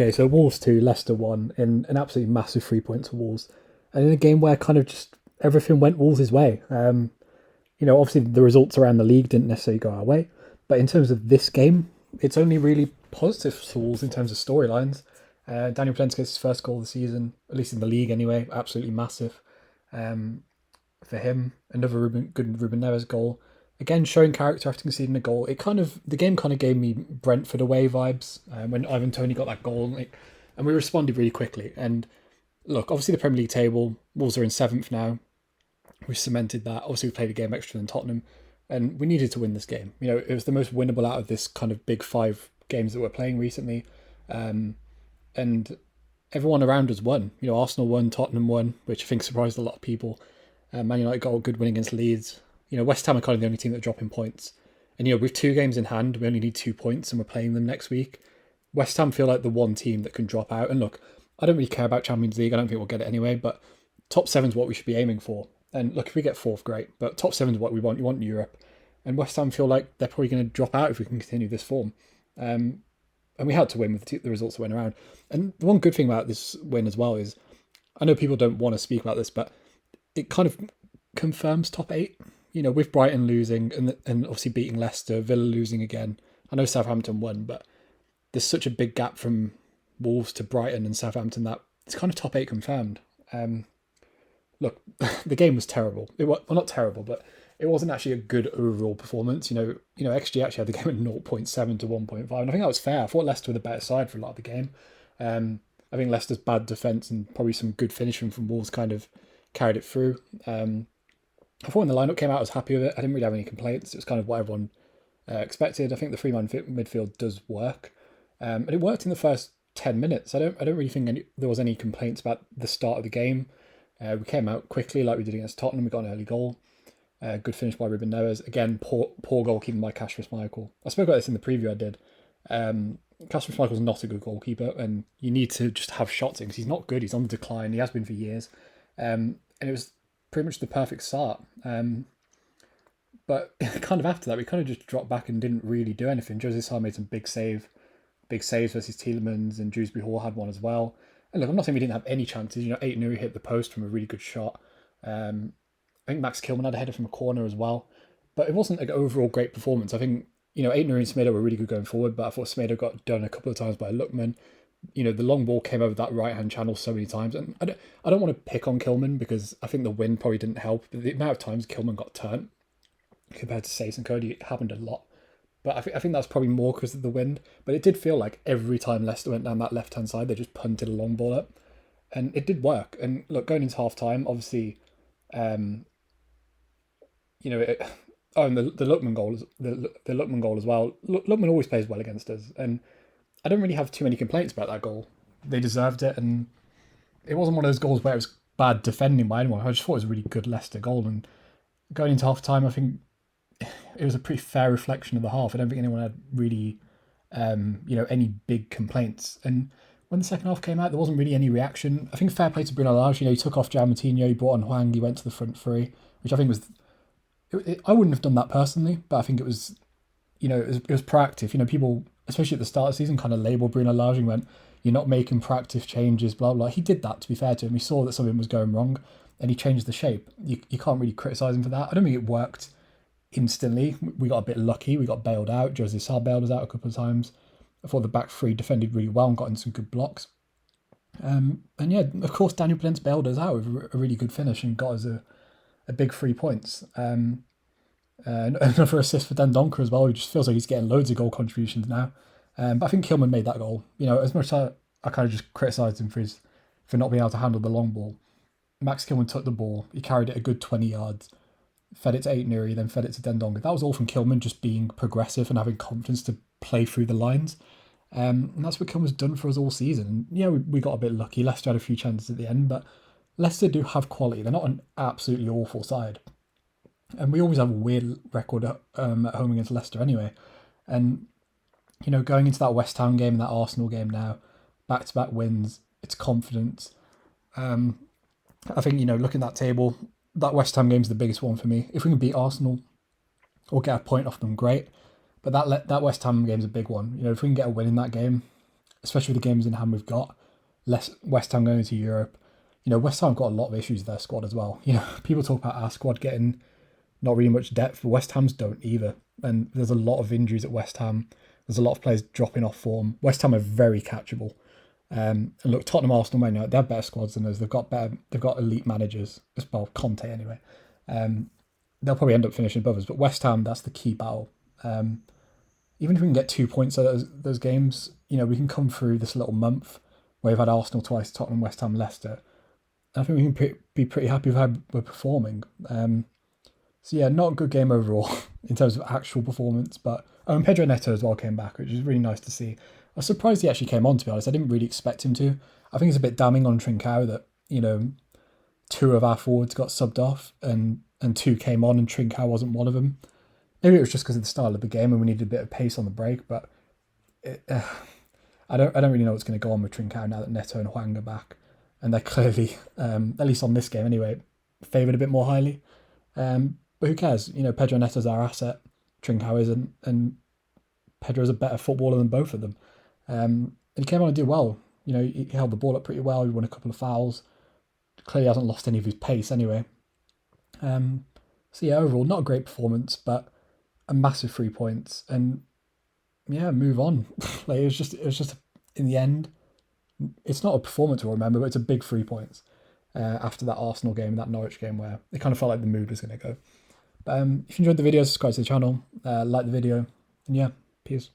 Okay, so Wolves 2, Leicester 1 in an absolutely massive 3 points for Wolves. And in a game where kind of just everything went Wolves' way. Obviously the results around the league didn't necessarily go our way. But in terms of this game, it's only really positive for Wolves in terms of storylines. Daniel Podence gets his first goal of the season, at least in the league anyway, absolutely massive. Um, for him. Another good Ruben Neves goal. Again, showing character after conceding a goal. The game kind of gave me Brentford away vibes when Ivan Toney got that goal, and we responded really quickly. And look, obviously the Premier League table, Wolves are in seventh now. We cemented that. Obviously, we played a game extra than Tottenham, and we needed to win this game. It was the most winnable out of this kind of big five games that we're playing recently, and everyone around us won. Arsenal won, Tottenham won, which I think surprised a lot of people. Man United got a good win against Leeds. West Ham are kind of the only team that are dropping points. And with 2 games in hand, we only need 2 points, and we're playing them next week. West Ham feel like the one team that can drop out. And look, I don't really care about Champions League. I don't think we'll get it anyway. But top seven's what we should be aiming for. And look, if we get fourth, great. But top seven's what we want. You want Europe. And West Ham feel like they're probably going to drop out if we can continue this form. And we had to win with the results that went around. And the one good thing about this win as well is, I know people don't want to speak about this, but it kind of confirms top eight. With Brighton losing and obviously beating Leicester, Villa losing again. I know Southampton won, but there's such a big gap from Wolves to Brighton and Southampton that it's kind of top eight confirmed. Look, the game was terrible. It was well, not terrible, but it wasn't actually a good overall performance. XG actually had the game at 0.7 to 1.5, and I think that was fair. I thought Leicester were the better side for a lot of the game. I think Leicester's bad defence and probably some good finishing from Wolves kind of carried it through. I thought when the lineup came out, I was happy with it. I didn't really have any complaints. It was kind of what everyone expected. I think the three-man midfield does work, and it worked in the first 10 minutes. I don't really think there was any complaints about the start of the game. We came out quickly like we did against Tottenham. We got an early goal. Good finish by Ruben Neves. Again, poor goalkeeping by Kasper Schmeichel. I spoke about this in the preview I did. Kasper Schmeichel's not a good goalkeeper, and you need to just have shots in because he's not good. He's on the decline. He has been for years. And it was pretty much the perfect start. But kind of after that, we kind of just dropped back and didn't really do anything. Jose Sarr made some big saves versus Tielemans, and Dewsbury Hall had one as well. And look, I'm not saying we didn't have any chances. Eight Nuri hit the post from a really good shot. I think Max Kilman had a header from a corner as well. But it wasn't like an overall great performance. I think, Aitner and Smedo were really good going forward, but I thought Smedo got done a couple of times by Lookman. The long ball came over that right-hand channel so many times. And I don't want to pick on Kilman because I think the wind probably didn't help. But the amount of times Kilman got turned compared to Sace and Cody, it happened a lot. But I think that's probably more because of the wind. But it did feel like every time Leicester went down that left-hand side, they just punted a long ball up. And it did work. And look, going into half-time, obviously, and the Lookman goal, the Lookman goal as well. Lookman always plays well against us, and I don't really have too many complaints about that goal. They deserved it, and it wasn't one of those goals where it was bad defending by anyone. I just thought it was a really good Leicester goal. And going into half time, I think it was a pretty fair reflection of the half. I don't think anyone had really, any big complaints. And when the second half came out, there wasn't really any reaction. I think fair play to Bruno Lage. He took off João Moutinho, he brought on Hwang, he went to the front three, which I think was. I wouldn't have done that personally, but I think it was, it was proactive. People, especially at the start of the season, kind of labelled Bruno Lage and went, "You're not making proactive changes," blah blah. He did that, to be fair to him. He saw that something was going wrong, and he changed the shape. You can't really criticise him for that. I don't think it worked instantly. We got a bit lucky. We got bailed out. Jose Sarr bailed us out a couple of times. I thought the back three defended really well and got in some good blocks. And yeah, of course, Daniel Podence bailed us out with a really good finish and got us a big 3 points. Another assist for Dendoncker as well. He just feels like he's getting loads of goal contributions now. But I think Kilman made that goal. As much as I kind of just criticised him for not being able to handle the long ball, Max Kilman took the ball. He carried it a good 20 yards, fed it to Aitner Nuri, then fed it to Dendoncker. That was all from Kilman just being progressive and having confidence to play through the lines. And that's what Kilman's done for us all season. And yeah, we got a bit lucky. Leicester had a few chances at the end, but Leicester do have quality. They're not an absolutely awful side. And we always have a weird record at home against Leicester anyway. And, going into that West Ham game and that Arsenal game now, back-to-back wins, it's confidence. I think, looking at that table, that West Ham game's the biggest one for me. If we can beat Arsenal or get a point off them, great. But that West Ham game's a big one. If we can get a win in that game, especially with the games in hand we've got. Less West Ham going to Europe. West Ham got a lot of issues with their squad as well. People talk about our squad getting not really much depth, but West Ham's don't either. And there's a lot of injuries at West Ham. There's a lot of players dropping off form. West Ham are very catchable. And look, Tottenham, Arsenal, Man United, they have better squads than us. They've got elite managers, well, Conte anyway. They'll probably end up finishing above us. But West Ham, that's the key battle. Even if we can get 2 points out of those games, we can come through this little month where we've had Arsenal twice, Tottenham, West Ham, Leicester. I think we can be pretty happy with how we're performing. So yeah, not a good game overall in terms of actual performance, but Pedro Neto as well came back, which is really nice to see. I was surprised he actually came on, to be honest. I didn't really expect him to. I think it's a bit damning on Trincao that, 2 of our forwards got subbed off and 2 came on and Trincao wasn't one of them. Maybe it was just because of the style of the game and we needed a bit of pace on the break, but I don't really know what's going to go on with Trincao now that Neto and Hwang are back. And they're clearly, at least on this game anyway, favoured a bit more highly. But who cares? Pedro Neto's our asset. Trincao isn't, and Pedro's a better footballer than both of them. And he came on and did well. He held the ball up pretty well. He won a couple of fouls. Clearly hasn't lost any of his pace anyway. So yeah, overall, not a great performance, but a massive 3 points. And yeah, move on. It was just in the end, it's not a performance to remember, but it's a big 3 points after that Arsenal game and that Norwich game where it kind of felt like the mood was going to go. But if you enjoyed the video, subscribe to the channel, like the video, and yeah, peace.